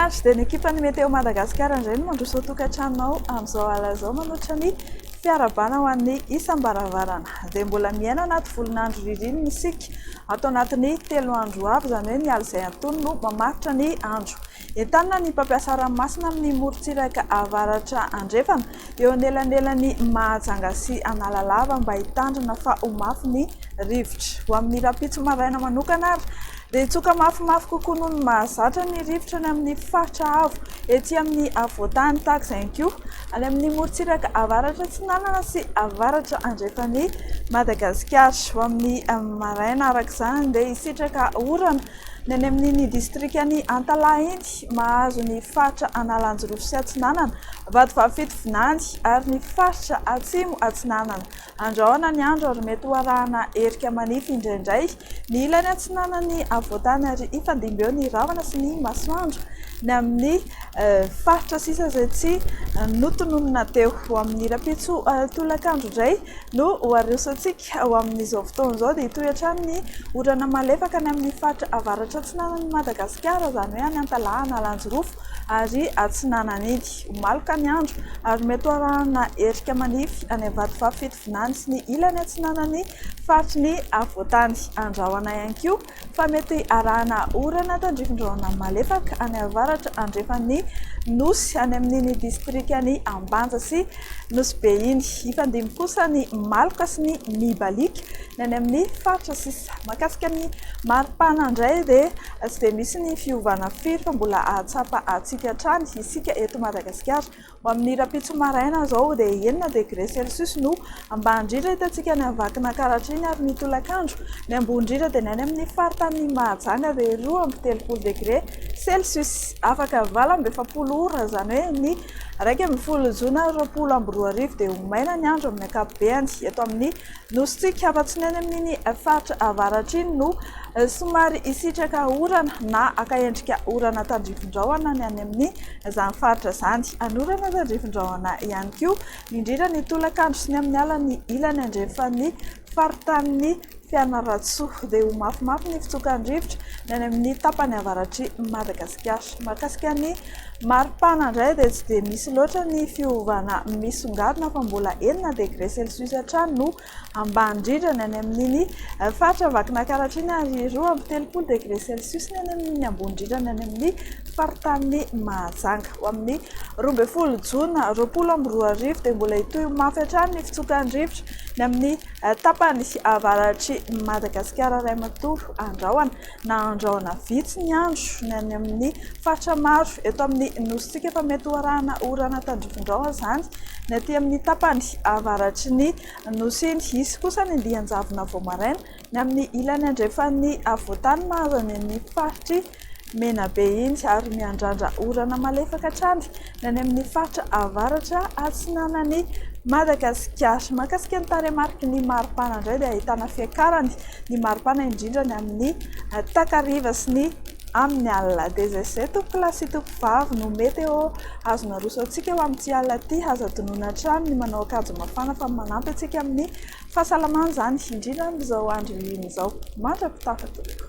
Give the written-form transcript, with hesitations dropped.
andro dia ny ekipan'ny Meteo Madagasikara indray no mandroso tokantranonao amin'izao alazao manoatra ny fiarabana ho an'ny isam-baravarana dia mbola miaina anaty volonandro ririnina isika ato anatin'ny 3 andro avy izany hoe ny aly izay antonony no mamaritra ny andro. Entanina ny mpampiasa ranomasina amin'ny morontsiraka avaratra andrefana eo anelanelany Mahajanga sy Analalava mba hitandrina fa ho mafy ny rivotra. Ho amin'ny rapitso maraina manokana ary dia hitsoka mafimafy kokoa noho ny mahazatra ny rivotra ny amin'ny faritra avo ety amin'ny avoatany tahaka izay koa any amin'ny morontsiraka avaratra Atsinanana sy avaratra andrefan'ny Madagasikara. Ho amin'ny maraina araka izany dia hisitraka orana ny any amin'ny distrikany Antalahiny mahazo ny faritra Analanjorofo sy Atsinanana, Vatovavafito Vinany ary ny faritra Atsimo Atsinanana. Andrahoana ny andro ary mety ho arahana erika manify indraindray ny ilany Atsinanany avoatany ary ifandimby eo ny ravana sy ny masoandro ny amin'ny faritra sisa izay tsy notononina teo. Ho amin'ny rapitso tolakandro indray no hoarisotsika ho amin'izao fotoana izao dia hitoy hatrany ny orana malefaka ny amin'ny faritra avaratra Atsinanany Madagasikara izany hoe any Antalahany, Analanjorofo ary Atsinanany. Maloka ny andro ary mety ho arahana erika manify any Vatovavafito Vinany sy ny ilany Atsinanany faritry ny avoatany. Andrahoana ihany koa fa mety arahana orana tandrifin-drahona malefaka any avaratra andrefan'ny Nosy any amin'ny distrikany Ambanja sy Nosy be iny. Ifandimby kosa ny Maloka sy ny Mibalika ny any amin'ny faritra sisa. Mahakasika ny maripana indray dia tsy dia misy ny fiovana firy fa mbola ahatsapa atsika hatrany isika eto Madagasikara. Ho amin'ny rapitso maraina izao dia 9 degré Celsius no ambany indrindra hitantsika ny avakina karatriny ary ny tolakandro. Ny ambony indrindra dia ny any amin'ny faritany Mahajanga dia 12 degré Celsius. Afaka 27 ora izany hoe ny 1 Jona 2024 dia ho maina ny andro amin'ny ankapobeny eto amin'ny nositsika fa tsy ny any amin'ny faritra avaratra iny no somary hisitraka orana na akaendrika orana tandrifin-drahona ny any amin'ny izany faritra izany. Anorana tandrifin-drahona ihany koa indrindra ny tolakandro sy ny amin'ny alany ilany andrefan'ny faritany Fianarantsoa dia ho mafimafy ny fitsokan-drivotra ny any amin'ny tapany avaratry Madagasikara. Mahakasika ny maripana indray dia tsy dia misy loatra ny fiovana misongadina fa mbola 9 degré Celsius hatrany no ambany indrindra ny any amin'ny faritra avakina karatriny ary 12 degré Celsius ny any amin'ny ambony indrindra ny any amin'ny faritany Mahajanga. Ho amin'ny 12 Jona 2024 dia mbola hitoy mafy hatrany ny fitsokan-drivotra ny amin'ny tapany avaratry Madagasikara ray matoa andrahoana na andrahoana vitsy ny andro ny any amin'ny faritra maro eto amin'ny nositsika fa mety ho arahana orana tandrifin-drahona izany ny aty amin'ny tapany avaratry ny nosy iny. Isy kosa ny andian-javona vao maraina ny amin'ny ilany andrefan'ny avoatany mahazo any amin'ny faritry Menabe iny ary miandrandra orana malefaka hatrany ny any amin'ny faritra avaratra Atsinanany Madagasikara. Mahakasika ny taremarika ny maripana indray dia ahitana fiakarany ny maripana indrindra ny amin'ny takariva sy ny amin'ny alina. Dia izay izay tompolasy tompovavy no Meteo azona roso antsika ho amin'ity alina ity. Aza tonoina hatrany ny manao akanjo mafana fa manampy antsika amin'ny fahasalamana izany indrindra amin'izao andro iny izao. Mandra-pitafa tompoko.